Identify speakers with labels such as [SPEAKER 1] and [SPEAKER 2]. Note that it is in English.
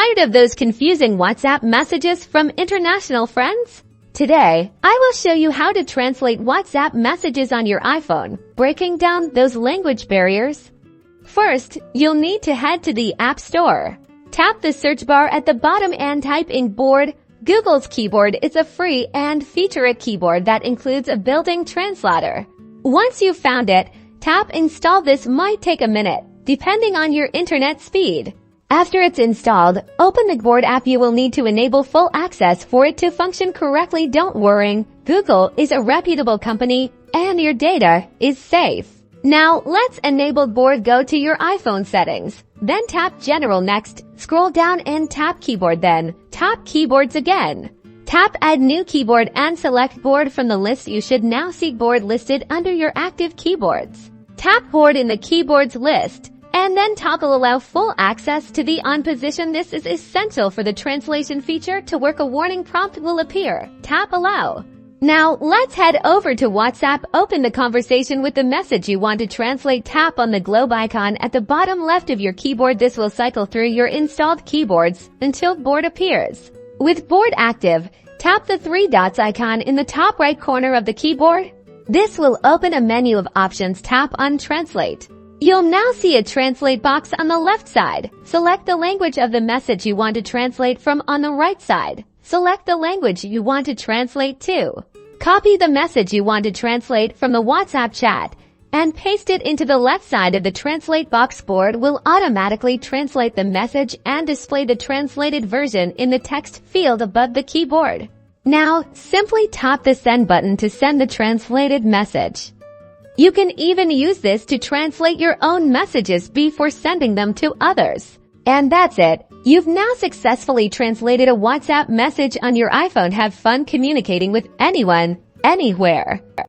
[SPEAKER 1] Tired of those confusing WhatsApp messages from international friends? Today, I will show you how to translate WhatsApp messages on your iPhone, breaking down those language barriers. First, you'll need to head to the App Store. Tap the search bar at the bottom and type in Gboard. Google's Keyboard is a free and feature keyboard that includes a built-in translator. Once you've found it, tap Install. This might take a minute, depending on your internet speed. After it's installed, open the Gboard app. You will need to enable full access for it to function correctly. Don't worry, Google is a reputable company and your data is safe. Now, let's enable Gboard. Go to your iPhone settings, then tap General. Next, scroll down and tap Keyboard, then tap Keyboards again. Tap Add New Keyboard and select Gboard from the list. You should now see Gboard listed under your active keyboards. Tap Gboard in the keyboards list, and then toggle Allow full access to the On position. This is essential for the translation feature to work. A warning prompt will appear. Tap Allow. Now, let's head over to WhatsApp. Open the conversation with the message you want to translate. Tap on the globe icon at the bottom left of your keyboard. This will cycle through your installed keyboards until Gboard appears. With Gboard active, tap the three dots icon in the top right corner of the keyboard. This will open a menu of options. Tap on Translate. You'll now see a translate box on the left side. Select the language of the message you want to translate from. On the right side, select the language you want to translate to. Copy the message you want to translate from the WhatsApp chat and paste it into the left side of the translate box. Gboard will automatically translate the message and display the translated version in the text field above the keyboard. Now, simply tap the Send button to send the translated message. You can even use this to translate your own messages before sending them to others. And that's it. You've now successfully translated a WhatsApp message on your iPhone. Have fun communicating with anyone, anywhere.